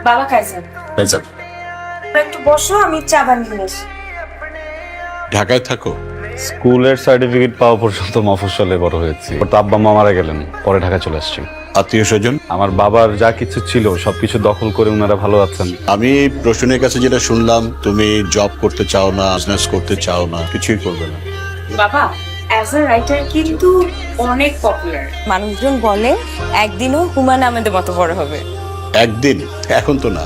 বাবা Kaiser, Kaiser, একটু বসো, আমি চা বানিয়ে নিয়ে আসি। ঢাকায় থাকো? স্কুলের সার্টিফিকেট পাওয়া পর্যন্ত মফস্বলে বড় হয়েছি। ওর তো আব্বা মা মারা গেলেন, পরে ঢাকা চলে আসছি। আত্মীয় স্বজন? আমার বাবার যা কিছু ছিল সবকিছু দখল করে ওনারা ভালো আছেন। আমি প্রশ্নের কাছে যেটা শুনলাম, তুমি জব করতে চাও না, বিজনেস করতে চাও না, কিছুই করবে না। বাবা অ্যাজ আ রাইটার কিন্তু অনেক পপুলার, মানুষজন বলে একদিনও হুমায়ুন আহমেদের মতো বড় হবে। একদিন? এখন তো না।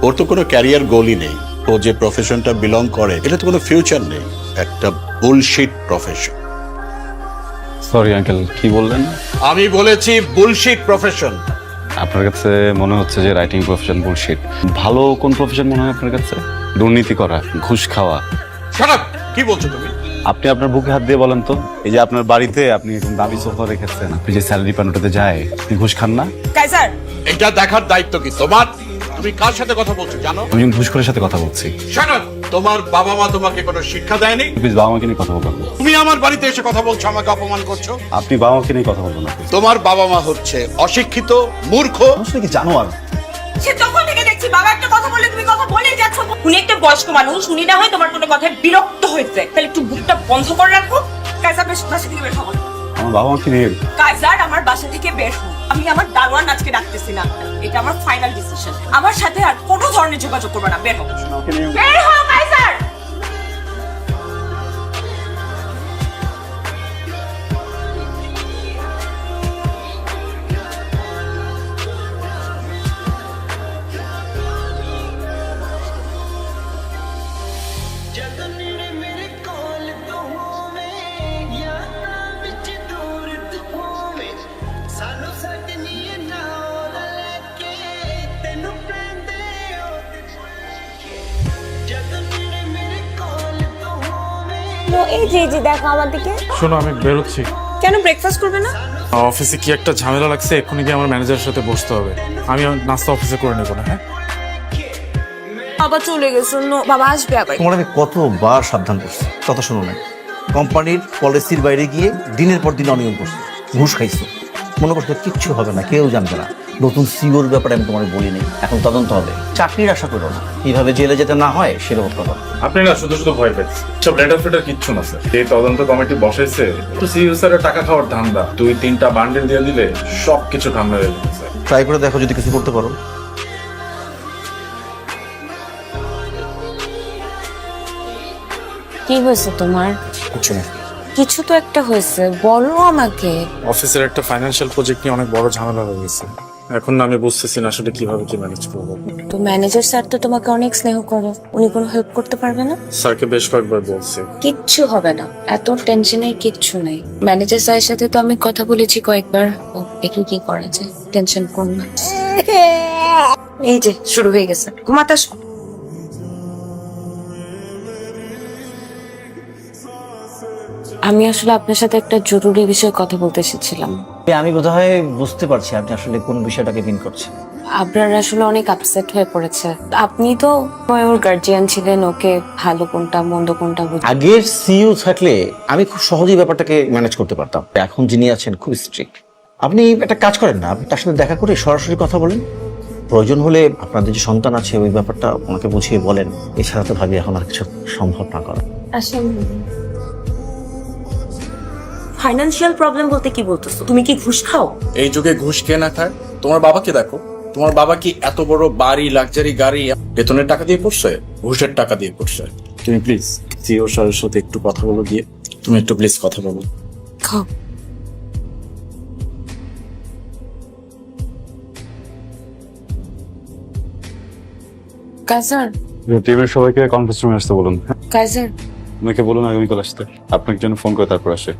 ওর তো কোনো ক্যারিয়ার গোলই নেই। ও যে প্রফেশনটা বিলং করে এটা তো কোনো ফিউচার নেই, একটা বুলশিট প্রফেশন। সরি আঙ্কেল, কি বললেন? আমি বলেছি বুলশিট প্রফেশন। আপনার কাছে মনে হচ্ছে যে রাইটিং প্রফেশন বুলশিট। ভালো কোন প্রফেশন মনে হয় আপনার কাছে? দুর্নীতি করা, ঘুষ খাওয়া। Shut up! কি বলছো তুমি? আপনি আপনার বুকে হাত দিয়ে বলেন তো, এই যে আপনার বাড়িতে আপনি এরকম দামি সোফা রেখেছেন, আপনি যে স্যালারি পান ওটাতে যায়, আপনি ঘুষ খান না? কাইজার, এটা দেখার দায়িত্ব কি তোমার? তুমি কার সাথে কথা বলছো জানো? আমি একজন ঘুষখোরের সাথে কথা বলছি। Shut up! তোমার বাবা মা তোমাকে কোনো শিক্ষা দেয়নি? প্লিজ বাবা মাকে নিয়ে কথা বলবেন না। তুমি আমার বাড়িতে এসে কথা বলছো, আমাকে অপমান করছো। আপনি বাবা মাকে নিয়ে কথা বলবেন না। তোমার বাবা মা হচ্ছে অশিক্ষিত, মূর্খ। আসলে কি জানো আর সে তখন থেকে দেখছি বাবা একটা কথা বললে তুমি কথা বলেই যাচ্ছ। উনি একটা বয়স্ক মানুষ, উনি না হয় তোমার কোনো কথায় বিরক্ত হয়েছে, তাহলে একটু বুকটা বন্ধ করে রাখো। কাইজার বাসা থেকে বের হও। আমার বাবা মাকে নিয়ে কাইজার আমার বাসা থেকে বের হও। আমি আমার দারোয়ান আজকে ডাকতেছি না, এটা আমার ফাইনাল ডিসিশন। আমার সাথে আর কোনো ধরনের যোগাযোগ করবে না, বের হও। বের হও কাইজার। এই যে দেখো আমার দিকে। শোনো, আমি বেরোচ্ছি। কেন ব্রেকফাস্ট করবে না? অফিসে কি একটা ঝামেলা লাগছে, এক্ষুনি গিয়ে আমার ম্যানেজারের সাথে বসতে হবে। আমি নাস্তা অফিসে করে নেবো না। হ্যাঁ, বাবা চলে গেছে, বাবা আসবে আবার। তোমার আমি কতবার সাবধান করছি, কথা শোনো না। কোম্পানির পলিসির বাইরে গিয়ে দিনের পর দিন অনিয়ম করছো, ঘুষ খাইছো। মনে করছো কিচ্ছু হবে না, কেউ জানবে না। নতুন সিওর ব্যাপারে আমি তোমার বলিনি, এখন তদন্ত হবে। চাকরির আশা করো না, কিভাবে জেলে যেতে না হয় সেরকম কথা। আপনি না শুধু শুধু ভয় পেয়েছেন। সব লেটার ফেটার কিচ্ছু না স্যার। এই তদন্ত কমিটি বসাইছে তো সিইও স্যারের টাকা খাওয়ার ধান্দা। 2-3টা বান্ডেল দিয়ে দিলে সব কিছু ঠান্ডা হয়ে যাবে স্যার। ট্রাই করে দেখো যদি কিছু করতে পারো। কি হয়েছে তোমার? কিছু না। কিছু তো একটা হয়েছে, বলো আমাকে। অফিসের একটা ফাইন্যান্সিয়াল প্রজেক্ট নিয়ে অনেক বড় ঝামেলা হয়ে গেছে। এখন না আমি বুঝতেছি না আসলে কিভাবে কি ম্যানেজ করবো। তো ম্যানেজার স্যার তো তোমাকে অনেক স্নেহ করে, উনি কোনো হেল্প করতে পারবে না? স্যারকে বেশ কয়েকবার বলছি। কিচ্ছু হবে না, এত টেনশনের কিচ্ছু নেই। ম্যানেজার স্যারের সাথে তো আমি কথা বলেছি কয়েকবার, একটু কি করা যায়, টেনশন করো না। এই যে শুরু হয়ে গেছে, ঘুমাতে আসো। আমি আসলে আপনার সাথে একটা জরুরি বিষয়ে কথা বলতে এসেছিলাম। আমি বোধহয় বুঝতে পারছি আপনি আসলে কোন বিষয়টাকে মিন করছেন। আপনার আসলে অনেক আপসেট হয়ে পড়েছে। আপনি তো ওর গার্জিয়ান ছিলেন, ওকে ভালো কোনটা মন্দ কোনটা আগের সিইও থাকলে আমি খুব সহজেই ব্যাপারটাকে ম্যানেজ করতে পারতাম। এখন যিনি আছেন খুব স্ট্রিক্ট। আপনি একটা কাজ করেন না, আপনি তার সাথে দেখা করে সরাসরি কথা বলেন। প্রয়োজন হলে আপনাদের যে সন্তান আছে ওই ব্যাপারটা ওনাকে বুঝিয়ে বলেন। এছাড়া তো ভাবি এখন আর কিছু সম্ভব না করা। আসলে ফাইনান্সিয়াল প্রবলেম বলতে কি বলতেছো? তুমি কি ঘুষ খাও? এই যুগে ঘুষ কে না খায়? তোমার বাবাকে দেখো, তোমার বাবা কি এত বড় বাড়ি, লাক্সারি গাড়ি বেতনের টাকা দিয়ে পড়ছে? ঘুষের টাকা দিয়ে পড়ছে। তুমি প্লিজ সিও স্যারের সাথে একটু কথা বলো গিয়ে। তুমি একটু প্লিজ কথা বলো। খাও। কাইজার, টিমের সবাইকে কনফারেন্স রুমে আসতে বলুন। কাইজার, ওনাকে বলুন আগামীকাল আসতে। আপনাকে জন্য ফোন করে তারপর আসে।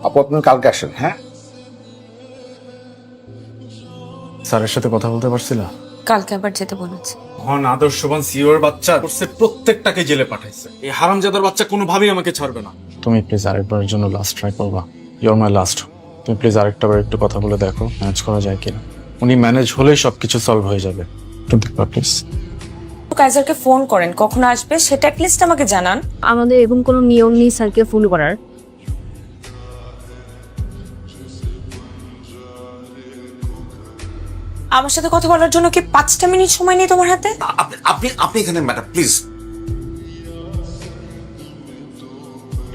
আপু আপনি কালকে আসেন। হ্যাঁ, স্যারের সাথে কথা বলতে পারছি না। কালকে আবার যেতে বলেছে। মহান আদর্শবান সিওর বাচ্চা করছে, প্রত্যেকটাকে জেলে পাঠাইছে। এই হারামজাদার বাচ্চা কোনোভাবেই আমাকে ছাড়বে না। তুমি প্লিজ আরেকবারের জন্য লাস্ট ট্রাই করবা। Your my last. তুমি প্লিজ আরেকটা বার একটু কথা বলে দেখো ম্যানেজ করা যায় কিনা। উনি ম্যানেজ হলেই সবকিছু সলভ হয়ে যাবে। একটু দেখবা প্লিজ। কাইজারকে ফোন করেন, কখন আসবে সেটা অ্যাটলিস্ট আমাকে জানান। আমাদের এরকম কোনো নিয়ম নেই স্যারকে ফোন করার। আমার সাথে কথা বলার জন্য কি 5টা মিনিট সময় নেই তোমার হাতে? আপনি আপনি এখানে ম্যাডাম প্লিজ।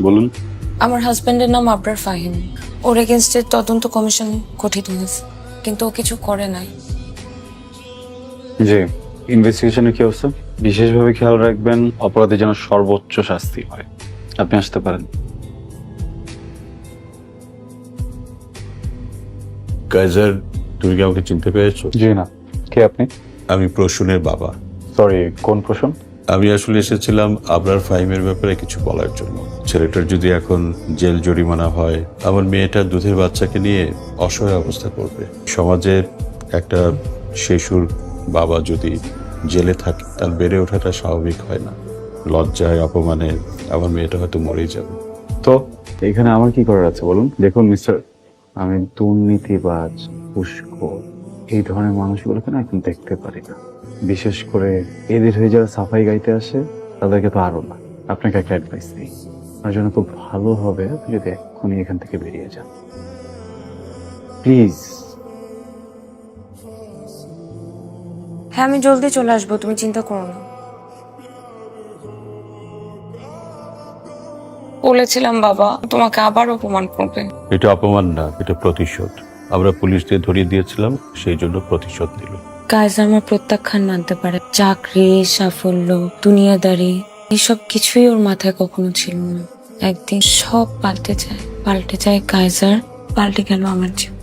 বলুন। আমার হাজবেন্ডের নাম আবরার ফাহিম। ওর এগেনস্টে তদন্ত কমিশন গঠিত হয়েছে, কিন্তু ও কিছু করে নাই। জি, ইনভেস্টিগেশনের কি অবস্থা? বিশেষভাবে খেয়াল রাখবেন অপরাধী যেন সর্বোচ্চ শাস্তি হয়। আপনি আসতে পারেন। কাইজার, তুমি কি আমাকে চিনতে পেরেছো? জি না। কে আপনি? আমি প্রসূনের বাবা। সরি, কোন প্রশ্ন? আমি আসলে এসেছিলাম আবরার ফাহিমের ব্যাপারে কিছু বলার জন্য। ছেলেটার যদি এখন জেল জরিমানা হয়, আমার মেয়েটার দুধের বাচ্চাকে নিয়ে অসহায় অবস্থা করবে। সমাজের একটা শিশুর বাবা যদি জেলে থাকে, তার বেড়ে ওঠাটা স্বাভাবিক হয় না। লজ্জায়, অপমানে আমার মেয়েটা হয়তো মরেই যাবে। তো এখানে আমার কি করার আছে বলুন? দেখুন মিস্টার, আমি দুর্নীতিবাজ, ঘুষখোর এই ধরনের মানুষগুলোকে না এখন দেখতে পারি না। বিশেষ করে এদের হয়ে যারা সাফাই গাইতে আসে তাদেরকে তো আরো না। আপনাকে একটা অ্যাডভাইস দিই, আপনার জন্য খুব ভালো হবে আপনি যদি এক্ষুনি এখান থেকে বেরিয়ে যান, প্লিজ। হ্যাঁ, আমি জলদি চলে আসবো, তুমি চিন্তা করো না। বলেছিলাম বাবা তোমাকে আবার অপমান করবে। এটা অপমান না, এটা প্রতিশোধ। আমরা পুলিশ দিয়ে ধরিয়ে দিয়েছিলাম, সেই জন্য প্রতিশোধ নিল। কাইজার আমার প্রত্যাখ্যান মানতে পারে, চাকরি, সাফল্য, দুনিয়াদারি এসব কিছুই ওর মাথায় কখনো ছিল না। একদিন সব পাল্টে যায় কাইজার, পাল্টে গেল আমার জীবন।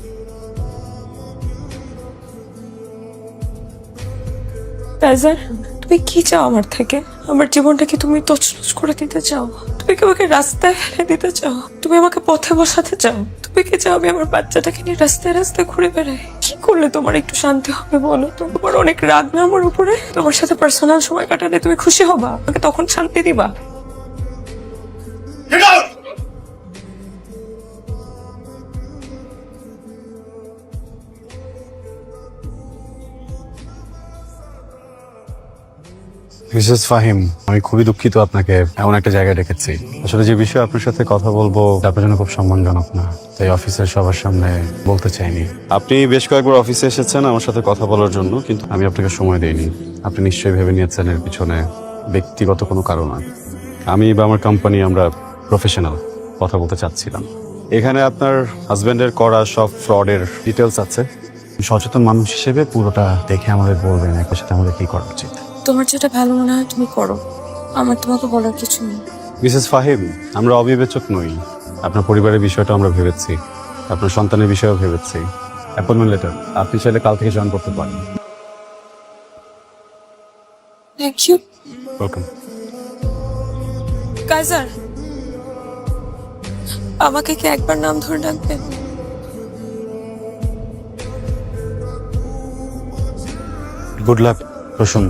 কাইজার, তুমি কি চাও আমার থেকে? আমার জীবনটা কি তুমি তছনছ করে দিতে চাও? তুমি কি আমাকে রাস্তায় ফেলে দিতে চাও? তুমি আমাকে পথে বসাতে চাও? তুমি কি চাও আমি আমার বাচ্চাটাকে নিয়ে রাস্তায় রাস্তায় ঘুরে বেড়াই? কি করলে তোমার একটু শান্তি হবে বলো? তোমার অনেক রাগ না আমার উপরে? তোমার সাথে পার্সোনাল সময় কাটালে তুমি খুশি হবা? আমাকে তখন শান্তি দিবা? মিসেস ফাহিম, আমি খুবই দুঃখিত আপনাকে এমন একটা জায়গায় ডেকেছি। আসলে যে বিষয়ে আপনার সাথে কথা বলবো আপনার জন্য খুব সম্মানজনক না, তাই অফিসের সবার সামনে বলতে চাইনি। আপনি বেশ কয়েকবার অফিসে এসেছেন আমার সাথে কথা বলার জন্য, কিন্তু আমি আপনাকে সময় দেইনি। আপনি নিশ্চয়ই ভেবে নিয়েছেন এর পিছনে ব্যক্তিগত কোনো কারণ আছে। আমি বা আমার কোম্পানি আমরা প্রফেশনাল, কথা বলতে চাচ্ছিলাম। এখানে আপনার হাজবেন্ডের করা সব ফ্রডের ডিটেলস আছে। সচেতন মানুষ হিসেবে পুরোটা দেখে আমাদের বলবেন একই সাথে আমাদের কি করা উচিত। তোমার যেটা ভালো মনে হয় তুমি করো, আমার তোমাকে বলার কিছু নেই। মিসেস ফাহিম, আমরা অবিবেচক নই। আপনার পরিবারের বিষয়টা আমরা ভেবেছি, আপনার সন্তানের বিষয়েও ভেবেছি। অ্যাপয়েন্টমেন্ট লেটার আপনি চাইলে কাল থেকে জয়েন করতে পারেন। Thank you. ওয়েলকাম। কাইজার, আমাকে কি একবার নাম ধরে ডাকবেন? Good luck Prasun.